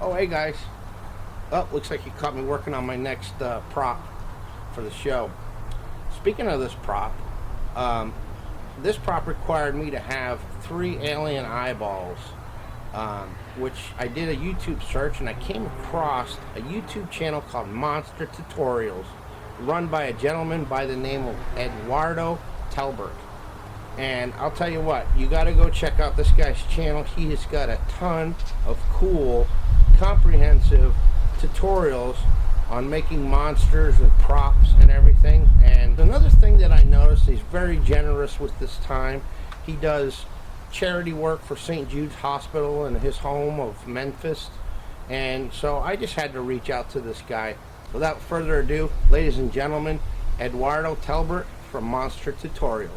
Oh, hey guys. Oh, looks like you caught me working on my next prop for the show. Speaking of um, this prop required me to have three alien eyeballs, which I did a YouTube search and I came across a YouTube channel called Monster Tutorials, run by a gentleman by the name of Eduardo Talbert. And I'll tell you what, you got to go check out this guy's channel. He has got a ton of cool, comprehensive tutorials on making monsters and props and everything. And another thing that I noticed, he's very generous with this time. He does charity work for St. Jude's Hospital in his home of Memphis. And so I just had to reach out to this guy. Without further ado, ladies and gentlemen, Eduardo Talbert from Monster Tutorials.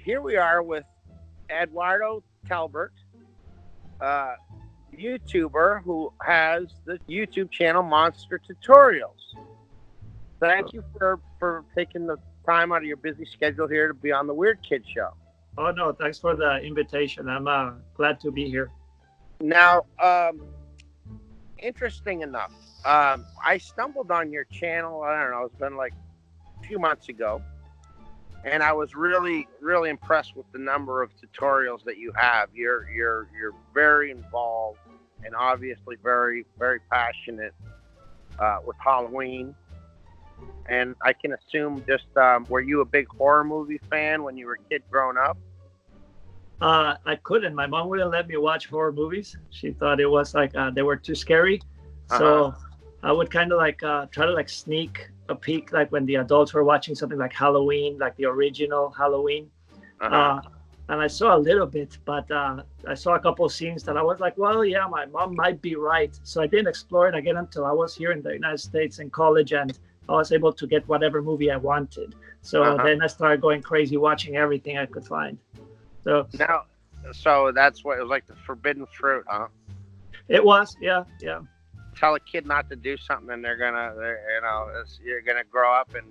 Here we are with Eduardo Talbert, uh, YouTuber who has the YouTube channel Monster Tutorials. Thank you for taking the time out of your busy schedule here to be on the Weird Kid Show. Oh no, thanks for the invitation. I'm glad to be here. Now, interesting enough, I stumbled on your channel. I don't know, it's been like a few months ago, and I was really, really impressed with the number of tutorials that you have. You're very involved and obviously very, very passionate with Halloween. And I can assume just were you a big horror movie fan when you were a kid growing up? I couldn't. My mom wouldn't let me watch horror movies. She thought it was like they were too scary. So I would kind of like try to like sneak a peek, like when the adults were watching something like Halloween, like the original Halloween. And I saw a little bit, but I saw a couple of scenes that I was like, well, yeah, my mom might be right. So I didn't explore it again until I was here in the United States in college, and I was able to get whatever movie I wanted. So then I started going crazy, watching everything I could find. So that's what it was like, the forbidden fruit, huh? It was, yeah. Tell a kid not to do something, and you're gonna grow up and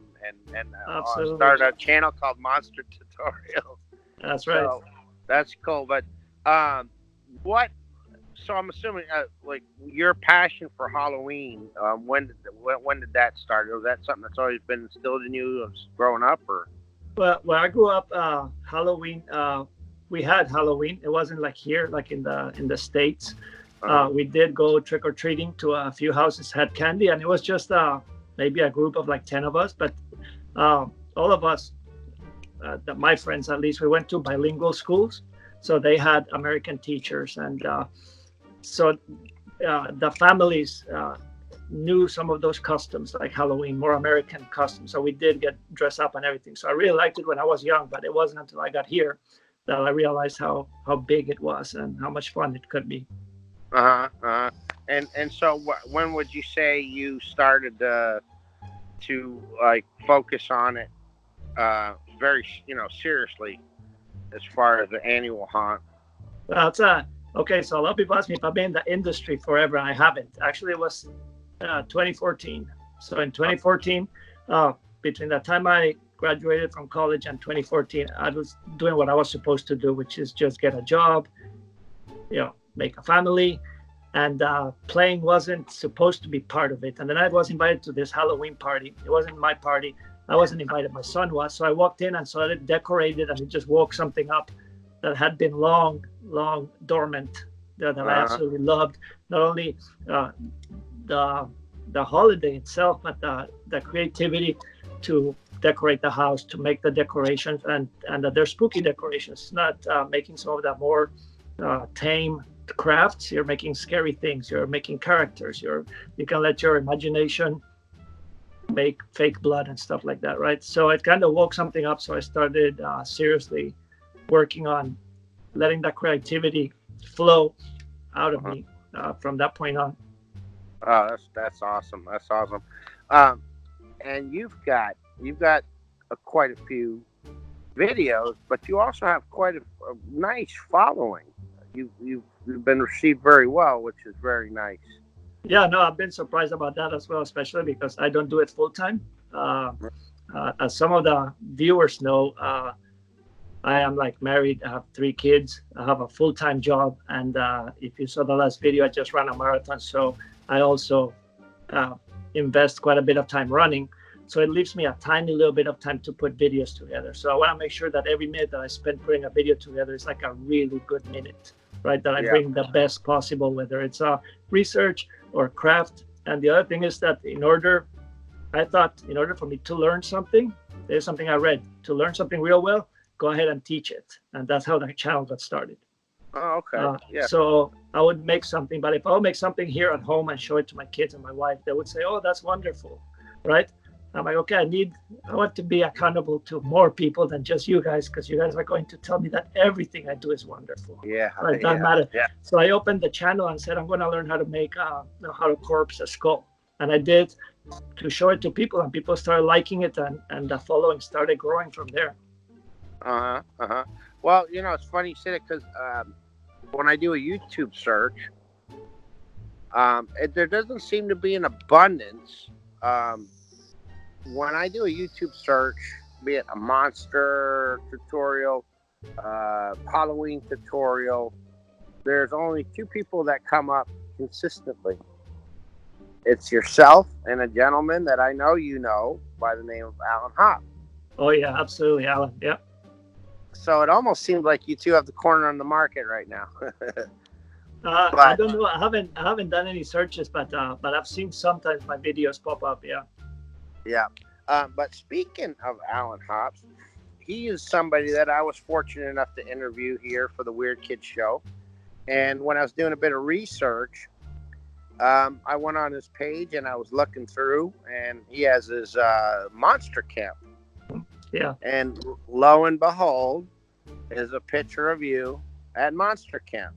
start a channel called Monster Tutorials. That's right. So that's cool. But what? So I'm assuming like your passion for Halloween. When did that start? Was that something that's always been instilled in you as growing up, or? Well, when I grew up, Halloween, we had Halloween. It wasn't like here, like in the States. We did go trick or treating to a few houses, had candy, and it was just maybe a group of like 10 of us. But all of us, my friends at least, we went to bilingual schools, so they had American teachers, and so the families knew some of those customs, like Halloween, more American customs. So we did get dressed up and everything. So I really liked it when I was young, but it wasn't until I got here that I realized how big it was and how much fun it could be. And so when would you say you started to like focus on it very seriously as far as the annual haunt? Well, okay. So a lot of people ask me if I've been in the industry forever. I haven't. Actually, it was 2014. So in 2014, between the time I graduated from college and 2014, I was doing what I was supposed to do, which is just get a job, make a family, and playing wasn't supposed to be part of it. And then I was invited to this Halloween party. It wasn't my party. I wasn't invited. My son was. So I walked in and saw it decorated, and it just woke something up that had been long dormant, that I absolutely loved. Not only the holiday itself, but the creativity to decorate the house, to make the decorations, and that they're spooky decorations, not making some of the more tame crafts. You're making scary things. You're making characters. You can let your imagination make fake blood and stuff like that, right? So it kind of woke something up. So I started seriously working on letting that creativity flow out of me from that point on. Oh, that's awesome. That's awesome. And you've got quite a few videos, but you also have quite a nice following. You've been received very well, which is very nice. Yeah, no, I've been surprised about that as well, especially because I don't do it full time. As some of the viewers know, I am like married. I have 3 kids. I have a full time job, and if you saw the last video, I just ran a marathon. So I also uh, invest quite a bit of time running. So it leaves me a tiny little bit of time to put videos together. So I want to make sure that every minute that I spend putting a video together is like a really good minute, right? That I Yeah. bring the best possible, whether it's research or craft. And the other thing is that I thought in order for me to learn something, there's something I read. To learn something real well, go ahead and teach it. And that's how the channel got started. Oh, okay. Yeah. So I would make something, but if I would make something here at home and show it to my kids and my wife, they would say, "Oh, that's wonderful," right? I'm like, okay, I want to be accountable to more people than just you guys, because you guys are going to tell me that everything I do is wonderful. Yeah. Right? Yeah. Doesn't matter. Yeah. So I opened the channel and said, I'm going to learn how to make, how to corpse a skull, and I did to show it to people, and people started liking it, and the following started growing from there. Well, it's funny you say that because when I do a YouTube search, there doesn't seem to be an abundance. When I do a YouTube search, be it a monster tutorial, Halloween tutorial, there's only 2 people that come up consistently. It's yourself and a gentleman that I know by the name of Alan Hop. Oh yeah, absolutely, Alan. Yeah. So it almost seems like you 2 have the corner on the market right now. I don't know. I haven't done any searches, but I've seen sometimes my videos pop up. Yeah. Yeah. But speaking of Alan Hops, he is somebody that I was fortunate enough to interview here for the Weird Kids show. And when I was doing a bit of research, I went on his page and I was looking through, and he has his monster camp. Yeah. And lo and behold, is a picture of you at monster camp.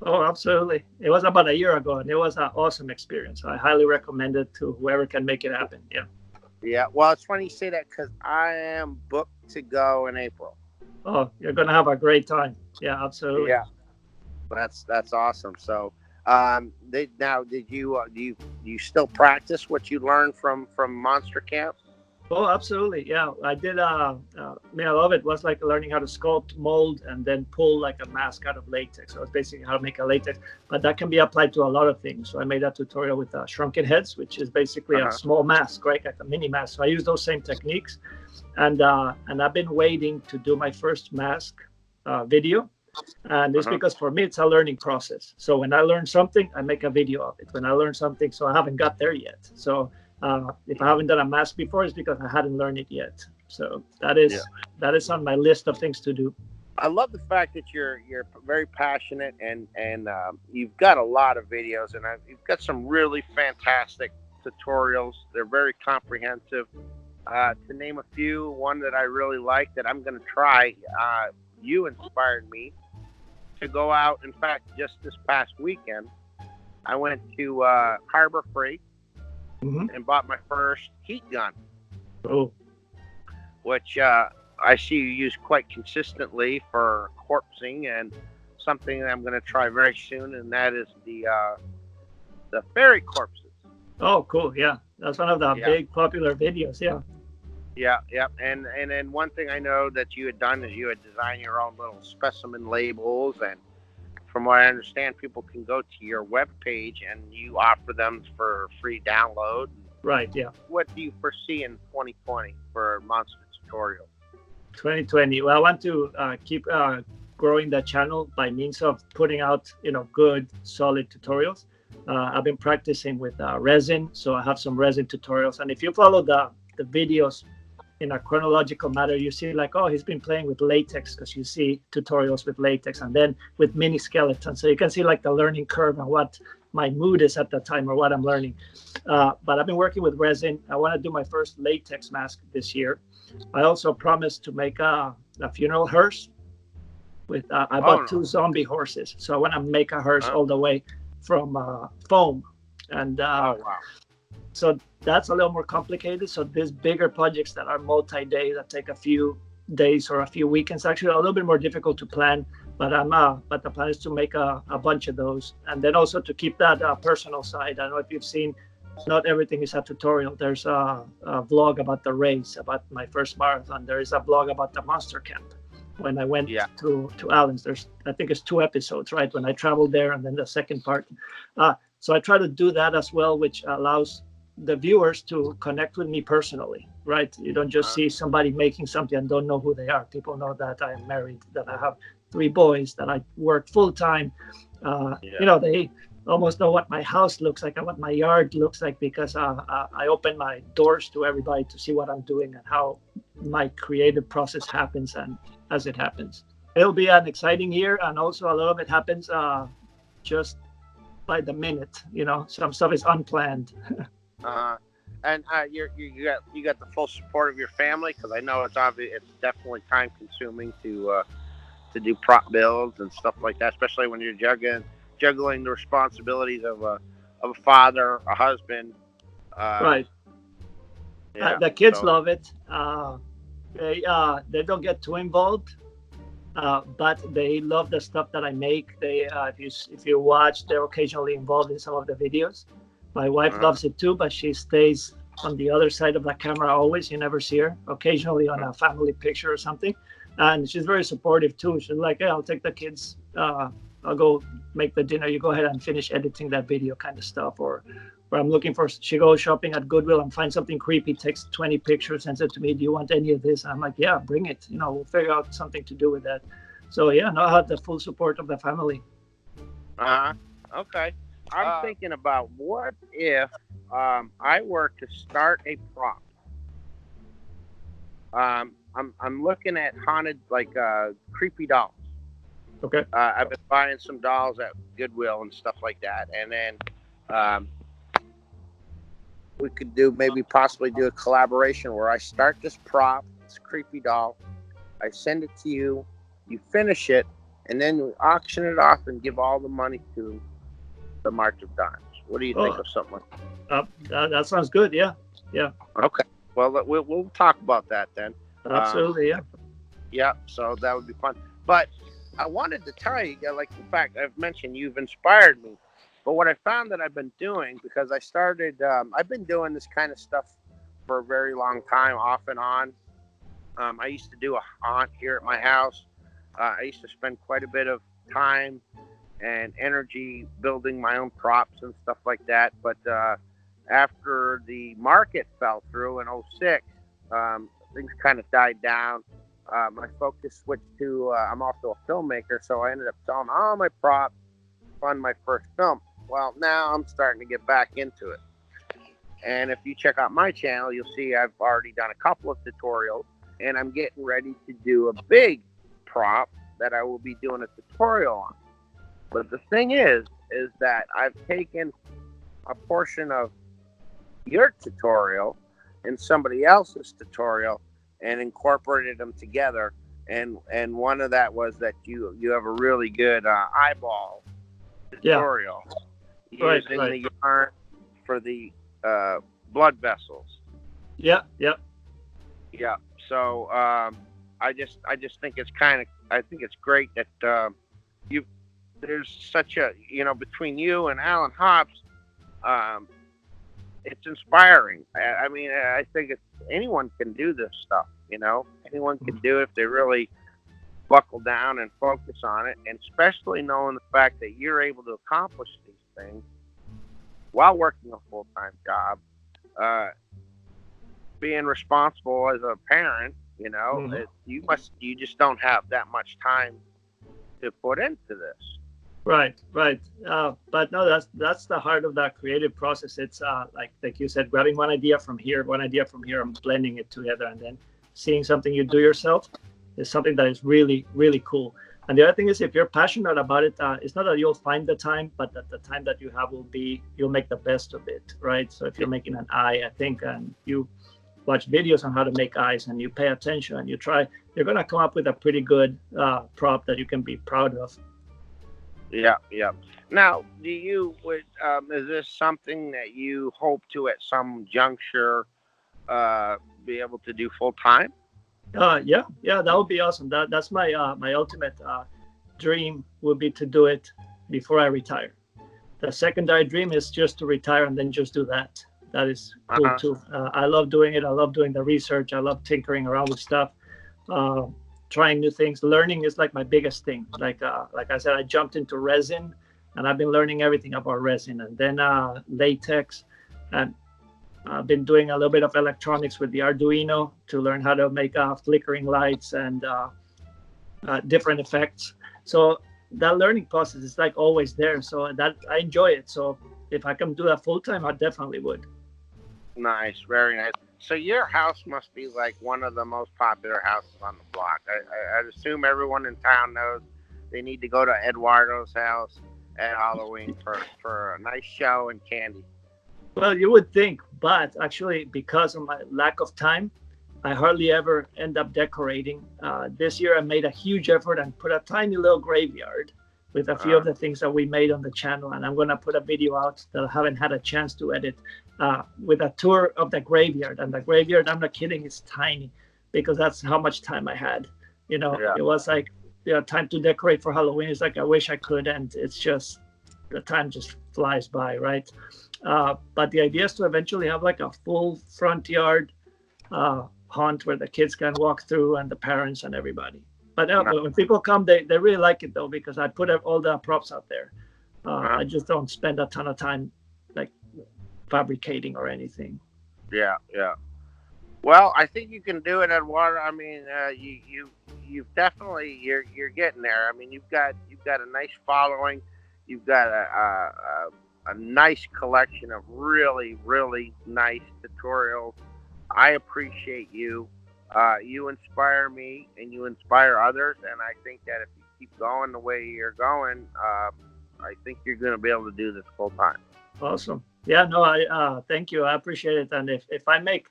Oh, absolutely. It was about a year ago, and it was an awesome experience. I highly recommend it to whoever can make it happen. Yeah. Yeah. Well, it's funny you say that because I am booked to go in April. Oh, you're gonna have a great time. Yeah, absolutely. Yeah. That's awesome. So, did you still practice what you learned from Monster Camp? Oh, absolutely. Yeah, I did. I love it. It was like learning how to sculpt, mold, and then pull like a mask out of latex. So it's basically how to make a latex, but that can be applied to a lot of things. So I made a tutorial with shrunken heads, which is basically a small mask, right? Like a mini mask. So I use those same techniques, and I've been waiting to do my first mask video. And it's because for me, it's a learning process. So when I learn something, I make a video of it. When I learn something, so I haven't got there yet. So if I haven't done a mask before, it's because I hadn't learned it yet. So that is on my list of things to do. I love the fact that you're very passionate and you've got a lot of videos, and you've got some really fantastic tutorials. They're very comprehensive. To name a few, one that I really like that I'm going to try. You inspired me to go out. In fact, just this past weekend, I went to Harbor Freight and bought my first heat gun. Oh, which I see you use quite consistently for corpsing, and something that I'm going to try very soon, and that is the fairy corpses. Oh, cool! Yeah, that's one of the big popular videos. Yeah. Yeah. And then one thing I know that you had done is you had designed your own little specimen labels, and from what I understand, people can go to your webpage and you offer them for free download. Right. Yeah. What do you foresee in 2020 for monster tutorials? 2020. Well, I want to keep growing the channel by means of putting out, good, solid tutorials. I've been practicing with resin, so I have some resin tutorials. And if you follow the videos in a chronological manner, you see like, oh, he's been playing with latex, because you see tutorials with latex, and then with mini skeletons. So you can see like the learning curve and what my mood is at the time or what I'm learning. But I've been working with resin. I want to do my first latex mask this year. I also promised to make a funeral hearse with, I bought 2 zombie horses. So I want to make a hearse all the way from foam. And so that's a little more complicated. So these bigger projects that are multi-day, that take a few days or a few weekends, actually a little bit more difficult to plan. but the plan is to make a bunch of those, and then also to keep that personal side. I don't know if you've seen, not everything is a tutorial. There's a vlog about the race, about my first marathon. There is a vlog about the monster camp when I went Yeah. to Allen's. There's, I think it's 2 episodes, right? When I traveled there, and then the second part. So I try to do that as well, which allows the viewers to connect with me personally, right? You don't just see somebody making something and don't know who they are. People know that I am married, that I have 3 boys, that I work full time. They almost know what my house looks like and what my yard looks like, because I open my doors to everybody to see what I'm doing and how my creative process happens and as it happens. It'll be an exciting year, and also a lot of it happens just by the minute. Some stuff is unplanned. And you got the full support of your family, because I know it's definitely time consuming to do prop builds and stuff like that, especially when you're juggling the responsibilities of a father, a husband. Right. Yeah, the kids love it. They don't get too involved, but they love the stuff that I make. They, if you watch, they're occasionally involved in some of the videos. My wife loves it too, but she stays on the other side of the camera always. You never see her. Occasionally on a family picture or something, and she's very supportive too. She's like, "Hey, I'll take the kids. I'll go make the dinner. You go ahead and finish editing that video," kind of stuff. Or I'm looking for. She goes shopping at Goodwill and finds something creepy, takes 20 pictures, sends it to me. "Do you want any of this?" I'm like, "Yeah, bring it. We'll figure out something to do with that." So yeah, no, I have the full support of the family. Okay. I'm thinking about, what if I were to start a prop. I'm looking at haunted, like creepy dolls. Okay. I've been buying some dolls at Goodwill and stuff like that, and then we could possibly do a collaboration where I start this prop, this creepy doll, I send it to you, you finish it, and then we auction it off and give all the money to the March of Dimes. What do you think of something like that? That sounds good. Yeah. Okay. Well, we'll talk about that then. Absolutely. Yeah. So that would be fun. But I wanted to tell you, like, in fact, I've mentioned you've inspired me. But what I found that I've been doing, because I started, I've been doing this kind of stuff for a very long time, off and on. I used to do a haunt here at my house. I used to spend quite a bit of time and energy building my own props and stuff like that. But after the market fell through in 2006, things kind of died down. My focus switched to, I'm also a filmmaker, so I ended up selling all my props to fund my first film. Well, now I'm starting to get back into it. And if you check out my channel, you'll see I've already done a couple of tutorials, and I'm getting ready to do a big prop that I will be doing a tutorial on. But the thing is that I've taken a portion of your tutorial and somebody else's tutorial and incorporated them together. And one of that was that you have a really good eyeball tutorial using the yarn for the blood vessels. Yeah. So I just think it's great that there's such a, between you and Alan Hobbs, it's inspiring. I mean, I think anyone can do this stuff, anyone can do it if they really buckle down and focus on it, and especially knowing the fact that you're able to accomplish these things while working a full-time job, being responsible as a parent, you just don't have that much time to put into this. Right. But no, that's the heart of that creative process. It's like you said, grabbing one idea from here, and blending it together, and then seeing something you do yourself is something that is really, really cool. And the other thing is, if you're passionate about it, it's not that you'll find the time, but that the time that you have you'll make the best of it, right? So if you're making an eye, I think, and you watch videos on how to make eyes, and you pay attention and you try, you're going to come up with a pretty good prop that you can be proud of. Yeah. Now, is this something that you hope to, at some juncture, be able to do full time? Yeah, that would be awesome. That's my my ultimate dream would be to do it before I retire. The secondary dream is just to retire and then just do that. That is cool Uh-huh. too. I love doing it. I love doing the research. I love tinkering around with stuff, uh, trying new things. Learning is like my biggest thing. Like I said, I jumped into resin, and I've been learning everything about resin, and then latex, and I've been doing a little bit of electronics with the Arduino to learn how to make flickering lights and different effects. So that learning process is like always there. So that I enjoy it. So if I can do that full time, I definitely would. Nice, very nice. So your house must be like one of the most popular houses on the block. I'd assume everyone in town knows they need to go to Eduardo's house at Halloween for a nice show and candy. Well, you would think, but actually, because of my lack of time, I hardly ever end up decorating. This year, I made a huge effort and put a tiny little graveyard with a few Uh, of the things that we made on the channel. And I'm going to put a video out that I haven't had a chance to edit with a tour of the graveyard. And the graveyard, I'm not kidding, is tiny because that's how much time I had. yeah. It was like, time to decorate for Halloween. It's like, I wish I could. And it's just, the time just flies by, right? But the idea is to eventually have like a full front yard haunt where the kids can walk through and the parents and everybody. But No, when people come, they really like it though because I put all the props out there. uh, I just don't spend a ton of time like fabricating or anything. yeah, yeah. Well, I think you can do it, Eduardo. I mean, you've definitely you're getting there. I mean, you've got a nice following. You've got a nice collection of really really nice tutorials. I appreciate you. You inspire me, and you inspire others. And I think that if you keep going the way you're going, I think you're going to be able to do this full time. Awesome. Yeah, no, I thank you. I appreciate it. And if I make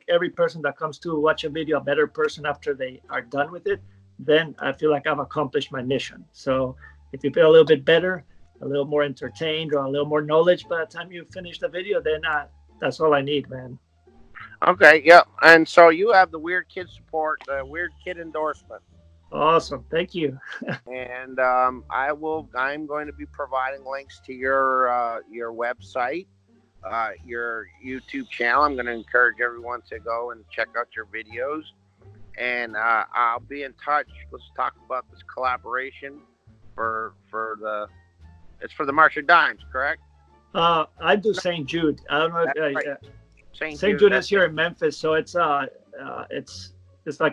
every person that comes to watch a video a better person after they are done with it, then I feel like I've accomplished my mission. So if you feel a little bit better, a little more entertained, or a little more knowledge by the time you finish the video, then that's all I need, man. Okay, yeah. And so you have the Weird Kid support, the Weird Kid endorsement. Awesome. Thank you. And I'm going to be providing links to your website, your YouTube channel. I'm going to encourage everyone to go and check out your videos. And I'll be in touch. Let's talk about this collaboration for the it's for the March of Dimes, correct? I do St. Jude. I don't know That's if right. St. Jude. Jude is here in Memphis, so it's like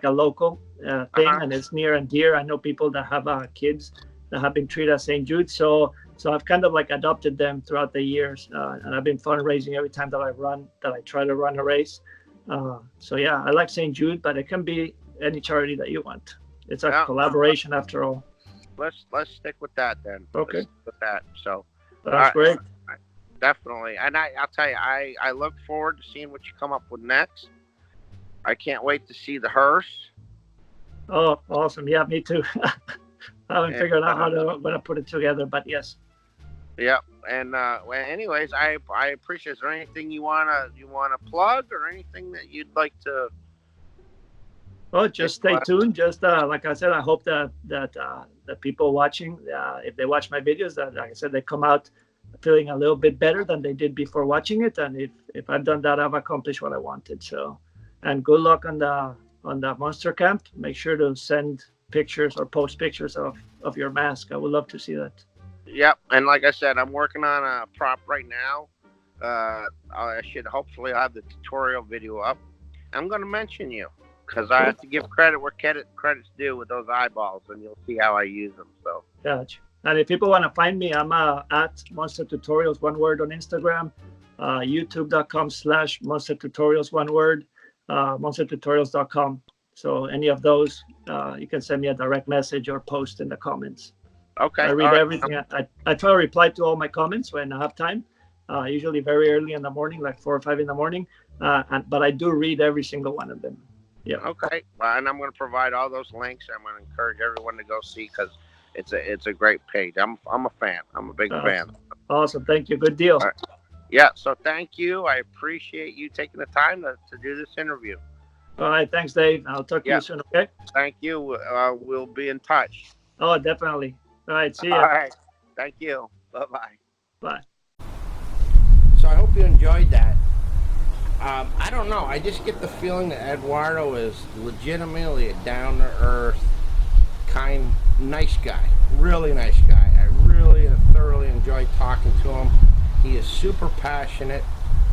a local thing, Uh-huh. and it's near and dear. I know people that have kids that have been treated as St. Jude, so I've kind of like adopted them throughout the years, and I've been fundraising every time that I try to run a race. So yeah, I like St. Jude, but it can be any charity that you want. It's a Yeah. collaboration after all. Let's stick with that then. Okay. Let's stick with that. So That's great. definitely, and I'll tell you, I look forward to seeing what you come up with next. I can't wait to see the hearse. Oh, awesome. Yeah, me too. I haven't And, figured out how I'm going to put it together, but yes. yeah, and well, anyways, I appreciate. Is there anything you wanna plug or anything that you'd like to? Oh, just stay tuned. Just like I said, I hope that the people watching, if they watch my videos, that like I said, they come out feeling a little bit better than they did before watching it. And if I've done that, I've accomplished what I wanted. So, and good luck on the monster camp. Make sure to send pictures or post pictures of your mask. I would love to see that. Yep, and like I said, I'm working on a prop right now. I should hopefully have the tutorial video up. I'm going to mention you because I have to give credit where credit's due with those eyeballs, and you'll see how I use them. So, Gotcha. And if people want to find me, I'm at Monster Tutorials, one word, on Instagram, youtube.com/Monster Tutorials, one word, monstertutorials.com. So any of those, you can send me a direct message or post in the comments. okay, I read all right. everything. I try to reply to all my comments when I have time, usually very early in the morning, like 4 or 5 in the morning. But I do read every single one of them. Yeah. Okay, and I'm going to provide all those links. I'm going to encourage everyone to go see because it's a great page. I'm a fan. I'm a big fan. Awesome. Thank you. Good deal. All right. Yeah. So thank you. I appreciate you taking the time to do this interview. All right. Thanks, Dave. I'll talk to you soon. Okay. Thank you. We'll be in touch. Oh, definitely. All right. See All ya. right. Thank you. Bye-bye. Bye. So I hope you enjoyed that. I don't know. I just get the feeling that Eduardo is legitimately a down to earth, kind, nice guy. Really nice guy. I really thoroughly enjoyed talking to him. He is super passionate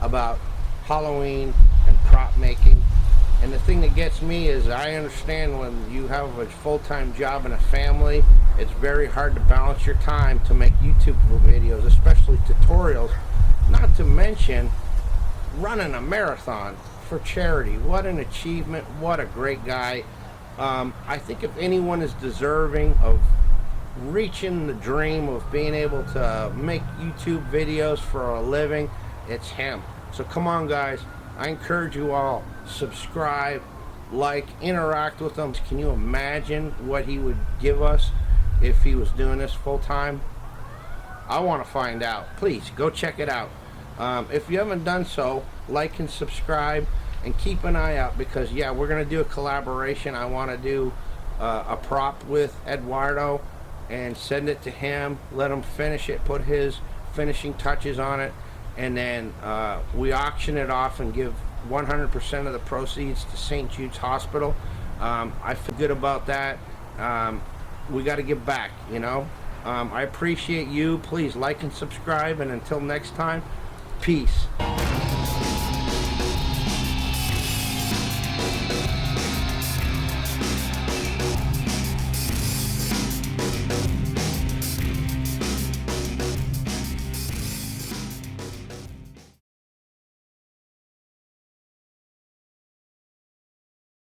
about Halloween and prop making. And the thing that gets me is I understand when you have a full-time job and a family, it's very hard to balance your time to make YouTube videos, especially tutorials, not to mention running a marathon for charity. What an achievement. What a great guy. I think if anyone is deserving of reaching the dream of being able to make YouTube videos for a living, it's him. So come on, guys. I encourage you all, subscribe, like, interact with him. Can you imagine what he would give us if he was doing this full time? I want to find out. Please go check it out. If you haven't done so, like and subscribe and keep an eye out, because yeah, we're gonna do a collaboration. I want to do a prop with Eduardo and send it to him, let him finish it, put his finishing touches on it, and then we auction it off and give 100% of the proceeds to St. Jude's Hospital. I feel good about that. We got to give back, you know. I appreciate you. Please like and subscribe, and until next time, peace.